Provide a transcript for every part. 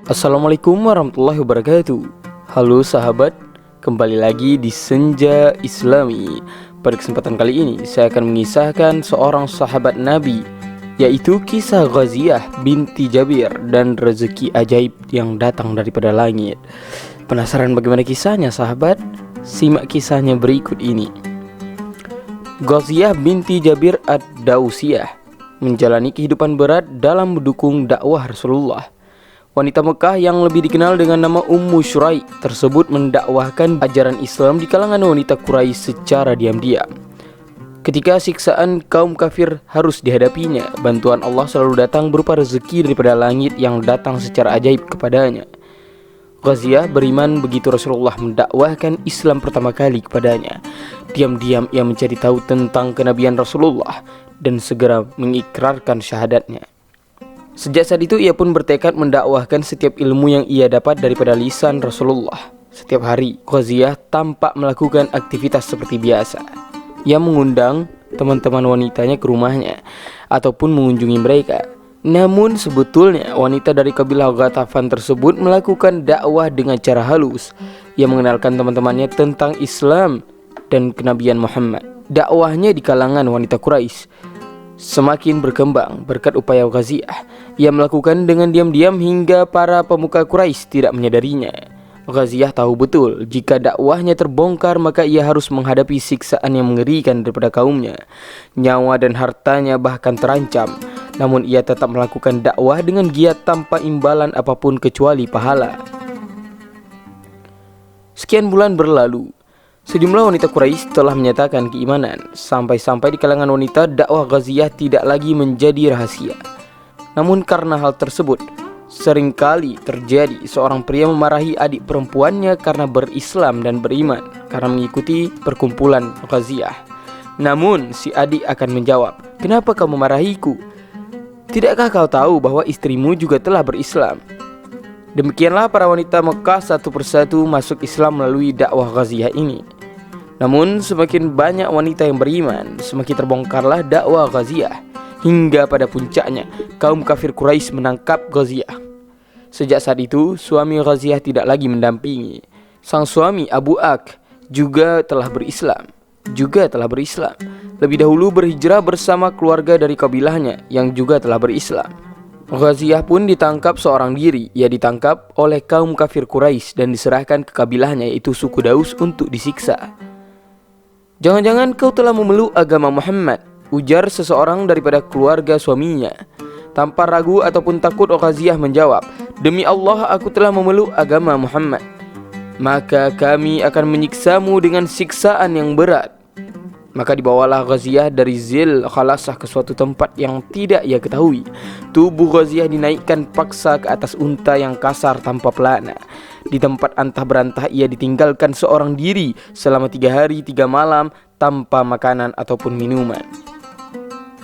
Assalamualaikum warahmatullahi wabarakatuh. Halo sahabat, kembali lagi di Senja Islami. Pada kesempatan kali ini saya akan mengisahkan seorang sahabat Nabi, yaitu kisah Ghaziyah binti Jabir dan rezeki ajaib yang datang daripada langit. Penasaran bagaimana kisahnya sahabat? Simak kisahnya berikut ini. Ghaziyah binti Jabir ad-Dausiyah menjalani kehidupan berat dalam mendukung dakwah Rasulullah. Wanita Mekah yang lebih dikenal dengan nama Ummu Syurai tersebut mendakwahkan ajaran Islam di kalangan wanita Quraisy secara diam-diam. Ketika siksaan kaum kafir harus dihadapinya, bantuan Allah selalu datang berupa rezeki daripada langit yang datang secara ajaib kepadanya. Ghaziyah beriman begitu Rasulullah mendakwahkan Islam pertama kali kepadanya. Diam-diam ia mencari tahu tentang kenabian Rasulullah dan segera mengikrarkan syahadatnya. Sejak saat itu ia pun bertekad mendakwahkan setiap ilmu yang ia dapat daripada lisan Rasulullah. Setiap hari Ghaziyah tampak melakukan aktivitas seperti biasa. Ia mengundang teman-teman wanitanya ke rumahnya ataupun mengunjungi mereka. Namun sebetulnya wanita dari kabilah Ghatafan tersebut melakukan dakwah dengan cara halus. Ia mengenalkan teman-temannya tentang Islam dan kenabian Muhammad. Dakwahnya di kalangan wanita Quraisy semakin berkembang berkat upaya Ghaziyah. Ia melakukan dengan diam-diam hingga para pemuka Quraisy tidak menyadarinya. Ghaziyah tahu betul jika dakwahnya terbongkar maka ia harus menghadapi siksaan yang mengerikan daripada kaumnya. Nyawa dan hartanya bahkan terancam. Namun ia tetap melakukan dakwah dengan giat tanpa imbalan apapun kecuali pahala. Sekian bulan berlalu. Sejumlah wanita Quraisy telah menyatakan keimanan. Sampai-sampai di kalangan wanita dakwah Ghaziyah tidak lagi menjadi rahasia. Namun karena hal tersebut, seringkali terjadi seorang pria memarahi adik perempuannya karena berislam dan beriman, karena mengikuti perkumpulan Ghaziyah. Namun si adik akan menjawab, "Kenapa kau memarahiku? Tidakkah kau tahu bahwa istrimu juga telah berislam?" Demikianlah para wanita Mekah satu persatu masuk Islam melalui dakwah Ghaziyah ini. Namun semakin banyak wanita yang beriman, semakin terbongkarlah dakwah Ghaziyah. Hingga pada puncaknya kaum kafir Quraisy menangkap Ghaziyah. Sejak saat itu suami Ghaziyah tidak lagi mendampingi. Sang suami Abu Ak juga telah berislam. Lebih dahulu berhijrah bersama keluarga dari kabilahnya yang juga telah berislam. Ghaziyah pun ditangkap seorang diri. Ia ditangkap oleh kaum kafir Quraisy dan diserahkan ke kabilahnya yaitu suku Daus untuk disiksa. "Jangan-jangan kau telah memeluk agama Muhammad?" ujar seseorang daripada keluarga suaminya. Tanpa ragu ataupun takut Ghaziyah menjawab, "Demi Allah aku telah memeluk agama Muhammad." "Maka kami akan menyiksamu dengan siksaan yang berat." Maka dibawalah Ghaziyah dari Zil Khalasah ke suatu tempat yang tidak ia ketahui. Tubuh Ghaziyah dinaikkan paksa ke atas unta yang kasar tanpa pelana. Di tempat antah berantah ia ditinggalkan seorang diri selama 3 hari 3 malam tanpa makanan ataupun minuman.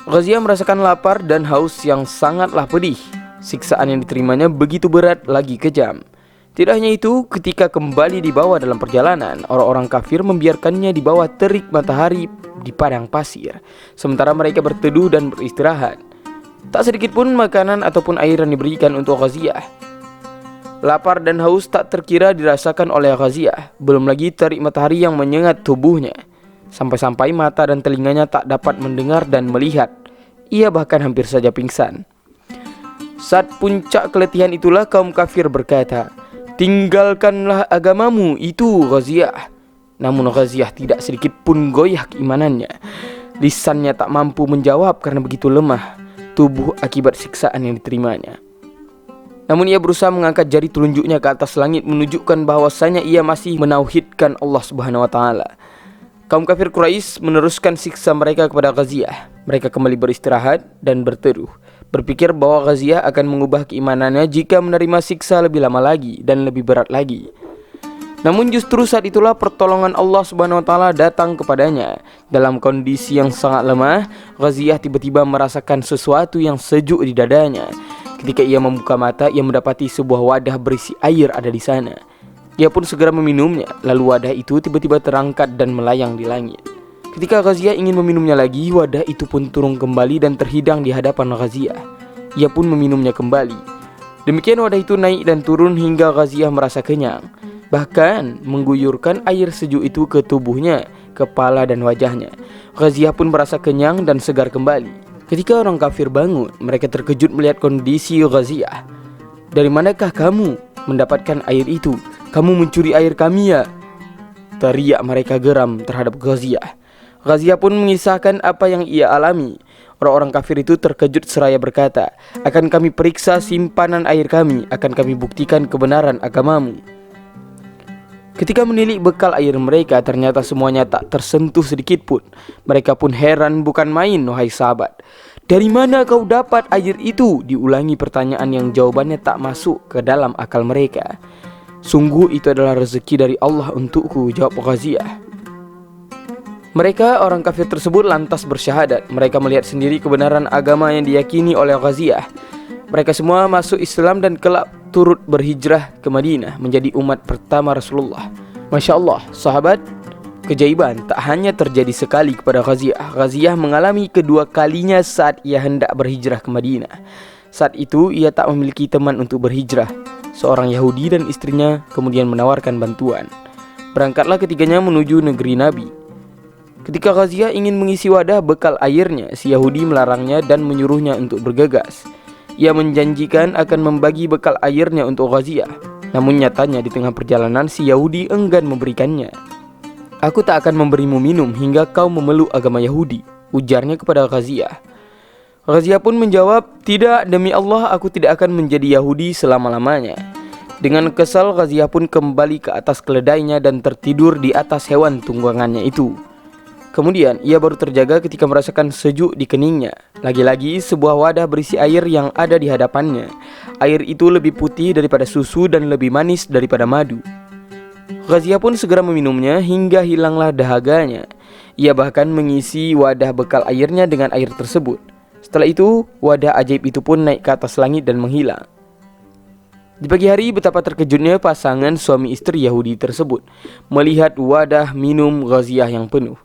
Ghaziyah merasakan lapar dan haus yang sangatlah pedih. Siksaan yang diterimanya begitu berat lagi kejam. Tidak hanya itu, ketika kembali dibawa dalam perjalanan, orang-orang kafir membiarkannya di bawah terik matahari di padang pasir, sementara mereka berteduh dan beristirahat. Tak sedikit pun makanan ataupun air yang diberikan untuk Ghaziyah. Lapar dan haus tak terkira dirasakan oleh Ghaziyah, belum lagi terik matahari yang menyengat tubuhnya. Sampai-sampai mata dan telinganya tak dapat mendengar dan melihat. Ia bahkan hampir saja pingsan. Saat puncak keletihan itulah kaum kafir berkata, "Tinggalkanlah agamamu itu Ghaziyah." Namun Ghaziyah tidak sedikit pun goyah keimanannya. Lisannya tak mampu menjawab karena begitu lemah tubuh akibat siksaan yang diterimanya. Namun ia berusaha mengangkat jari telunjuknya ke atas langit menunjukkan bahwasanya ia masih menauhidkan Allah Subhanahu wa taala. Kaum kafir Quraisy meneruskan siksa mereka kepada Ghaziyah. Mereka kembali beristirahat dan berteduh, berpikir bahwa Ghaziyah akan mengubah keimanannya jika menerima siksa lebih lama lagi dan lebih berat lagi. Namun justru saat itulah pertolongan Allah Subhanahu wa taala datang kepadanya. Dalam kondisi yang sangat lemah, Ghaziyah tiba-tiba merasakan sesuatu yang sejuk di dadanya. Ketika ia membuka mata, ia mendapati sebuah wadah berisi air ada di sana. Ia pun segera meminumnya, lalu wadah itu tiba-tiba terangkat dan melayang di langit. Ketika Ghaziyah ingin meminumnya lagi, wadah itu pun turun kembali dan terhidang di hadapan Ghaziyah. Ia pun meminumnya kembali. Demikian wadah itu naik dan turun hingga Ghaziyah merasa kenyang, bahkan mengguyurkan air sejuk itu ke tubuhnya, kepala dan wajahnya. Ghaziyah pun merasa kenyang dan segar kembali. Ketika orang kafir bangun, mereka terkejut melihat kondisi Ghaziyah. "Dari manakah kamu mendapatkan air itu? Kamu mencuri air kami ya?" teriak mereka geram terhadap Ghaziyah. Ghaziyah pun mengisahkan apa yang ia alami. Orang-orang kafir itu terkejut seraya berkata, "Akan kami periksa simpanan air kami, akan kami buktikan kebenaran agamamu." Ketika menilik bekal air mereka, ternyata semuanya tak tersentuh sedikit pun. Mereka pun heran bukan main, wahai sahabat. "Dari mana kau dapat air itu?" diulangi pertanyaan yang jawabannya tak masuk ke dalam akal mereka. "Sungguh itu adalah rezeki dari Allah untukku," jawab Ghaziyah. Mereka orang kafir tersebut lantas bersyahadat. Mereka melihat sendiri kebenaran agama yang diyakini oleh Ghaziyah. Mereka semua masuk Islam dan kelak turut berhijrah ke Madinah menjadi umat pertama Rasulullah. Masya Allah, sahabat, keajaiban tak hanya terjadi sekali kepada Ghaziyah. Ghaziyah mengalami kedua kalinya saat ia hendak berhijrah ke Madinah. Saat itu ia tak memiliki teman untuk berhijrah. Seorang Yahudi dan istrinya kemudian menawarkan bantuan. Berangkatlah ketiganya menuju negeri Nabi. Ketika Ghaziyah ingin mengisi wadah bekal airnya, si Yahudi melarangnya dan menyuruhnya untuk bergegas. Ia menjanjikan akan membagi bekal airnya untuk Ghaziyah. Namun nyatanya di tengah perjalanan si Yahudi enggan memberikannya. "Aku tak akan memberimu minum hingga kau memeluk agama Yahudi," ujarnya kepada Ghaziyah. Ghaziyah pun menjawab, "Tidak, demi Allah aku tidak akan menjadi Yahudi selama-lamanya." Dengan kesal, Ghaziyah pun kembali ke atas keledainya dan tertidur di atas hewan tunggangannya itu. Kemudian ia baru terjaga ketika merasakan sejuk di keningnya. Lagi-lagi sebuah wadah berisi air yang ada di hadapannya. Air itu lebih putih daripada susu dan lebih manis daripada madu. Ghaziyah pun segera meminumnya hingga hilanglah dahaganya. Ia bahkan mengisi wadah bekal airnya dengan air tersebut. Setelah itu, wadah ajaib itu pun naik ke atas langit dan menghilang. Di pagi hari, betapa terkejutnya pasangan suami istri Yahudi tersebut melihat wadah minum Ghaziyah yang penuh.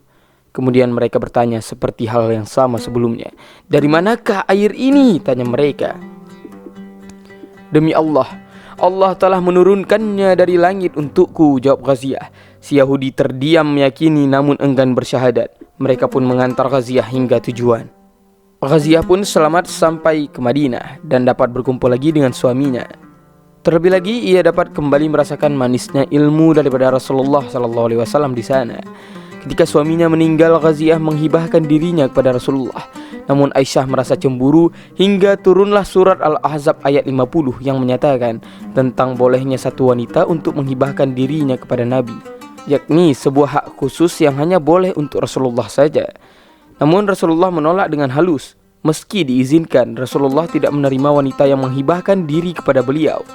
Kemudian mereka bertanya seperti hal yang sama sebelumnya. "Dari manakah air ini?" tanya mereka. "Demi Allah, Allah telah menurunkannya dari langit untukku," jawab Ghaziyah. Si Yahudi terdiam meyakini namun enggan bersyahadat. Mereka pun mengantar Ghaziyah hingga tujuan. Ghaziyah pun selamat sampai ke Madinah dan dapat berkumpul lagi dengan suaminya. Terlebih lagi ia dapat kembali merasakan manisnya ilmu daripada Rasulullah SAW di sana. Ketika suaminya meninggal, Ghaziyah menghibahkan dirinya kepada Rasulullah. Namun Aisyah merasa cemburu hingga turunlah surat Al-Ahzab ayat 50 yang menyatakan tentang bolehnya satu wanita untuk menghibahkan dirinya kepada Nabi, yakni sebuah hak khusus yang hanya boleh untuk Rasulullah saja. Namun Rasulullah menolak dengan halus. Meski diizinkan, Rasulullah tidak menerima wanita yang menghibahkan diri kepada beliau.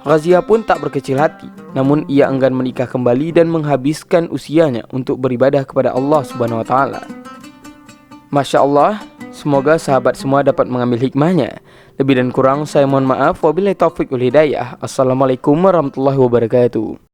Ghaziyah pun tak berkecil hati, namun ia enggan menikah kembali dan menghabiskan usianya untuk beribadah kepada Allah Subhanahu wa taala. Masya Allah, semoga sahabat semua dapat mengambil hikmahnya. Lebih dan kurang saya mohon maaf. Wabillahi taufiq wal hidayah. Assalamualaikum warahmatullahi wabarakatuh.